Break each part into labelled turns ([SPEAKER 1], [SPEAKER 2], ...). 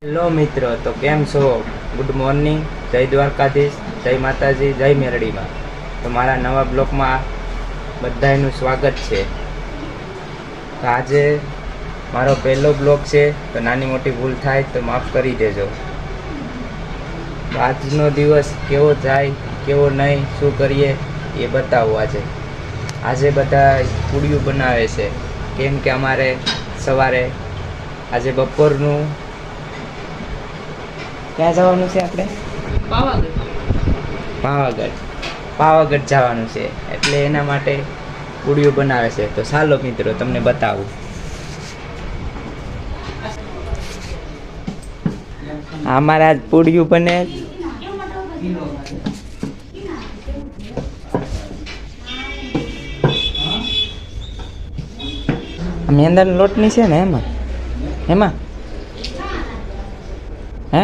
[SPEAKER 1] Hello મિત્રો, તો કેમ છો? ગુડ મોર્નિંગ, જય દ્વારકાધીશ, જય માતાજી, જય મેરડીમાં. તો મારા નવા બ્લોગમાં બધાનું સ્વાગત છે. તો આજે મારો પહેલો બ્લોગ છે, તો નાની મોટી ભૂલ થાય તો માફ કરી દેજો. તો આજનો દિવસ કેવો જાય, કેવો નહીં, શું કરીએ એ બતાવું. આજે બધા પૂડિયું બનાવે છે, કેમ કે અમારે સવારે આજે બપોરનું ક્યાં જવાનું છે? આપણે પાવાગઢ જવાનું છે, એટલે એના માટે પૂડિયું બનાવે છે. તો ચાલો મિત્રો, તમને બતાવું. અમારે આજ પૂડિયું બને. મેંદાનો લોટની છે ને એમાં હે?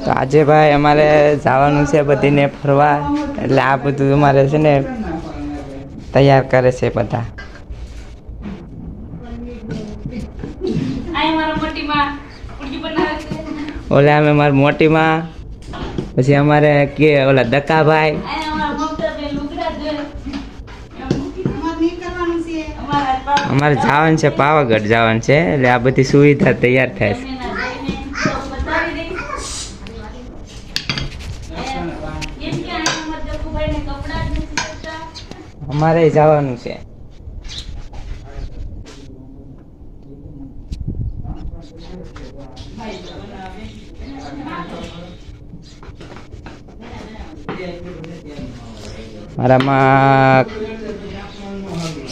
[SPEAKER 1] તો આજે ભાઈ અમારે જવાનું છે બધીને ફરવા, એટલે આ બધું અમારે છે ને તૈયાર કરે છે બધા. ઓલા અમે મારી મોટી માં, પછી અમારે કે ઓલા દકાભાઈ, અમારે જવાનું છે પાવાગઢ જવાનું છે, એટલે આ બધી સુવિધા તૈયાર થાય છે. અમારે જવાનું છે. મારામાં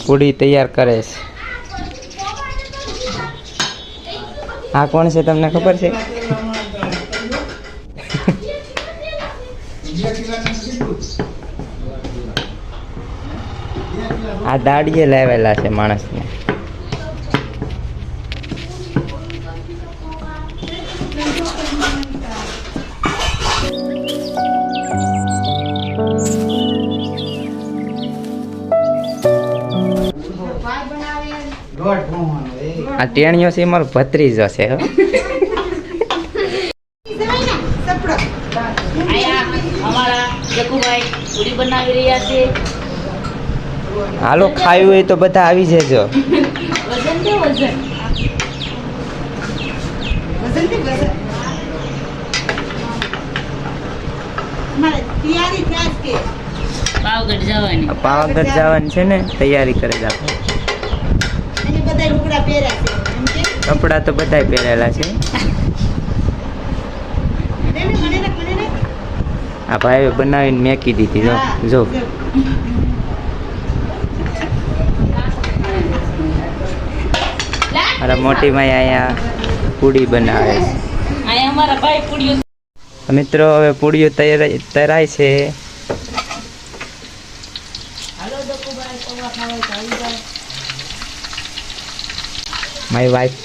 [SPEAKER 1] પૂડી તૈયાર કરે છે. આ કોણ છે તમને ખબર છે? આ દાડીએ લાવેલા છે માણસને. આ ટેણીઓ છે મારો ભત્રીજો છે. હાલો, ખાયું હોય તો બધા આવી જજો. પાવાગઢ જવાની છે ને, તૈયારી કરે છે આપણે. કપડા તો બધા પહેરેલા છે. આ ભાઈ બનાવીને મેકી દીધી. જો મારા મોટી માઈ અહીંયા પૂડી બનાવે છે. મિત્રો, હવે પૂડીઓ તરાય છે. My wife.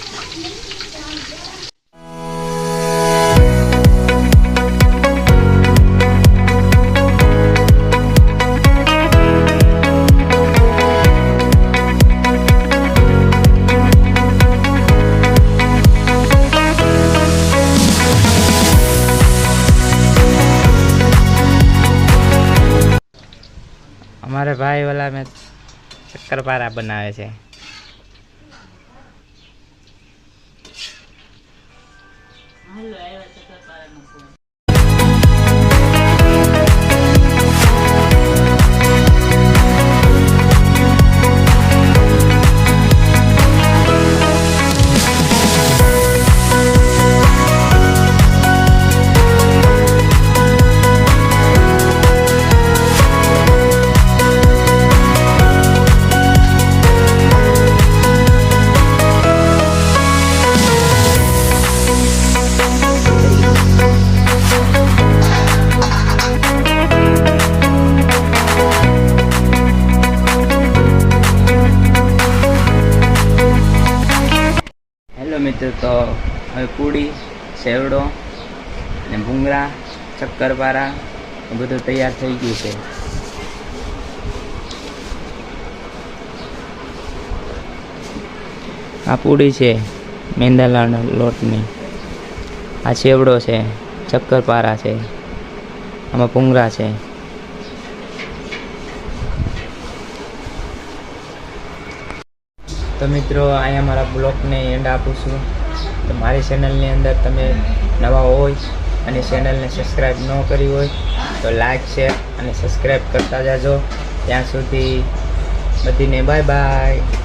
[SPEAKER 1] અમારે ભાઈ વાલા મેં શક્કરપારા બનાવે છે. મિત્રો, તો હવે પૂડી, સેવડો ને ભૂંગળા, શક્કરપારા બધું તૈયાર થઈ ગયું છે. આ પૂડી છે મેંદાલાના લોટની, આ ચેવડો છે, શક્કરપારા છે, આમાં પુંગરા છે. તો મિત્રો અહીંયા મારા બ્લોગને એન્ડ આપું છું. તો મારી ચેનલની અંદર તમે નવા હોય અને ચેનલને સબસ્ક્રાઈબ ન કરી હોય તો લાઈક શેર અને સબસ્ક્રાઈબ કરતા જાજો. ત્યાં સુધી બધીને બાય બાય.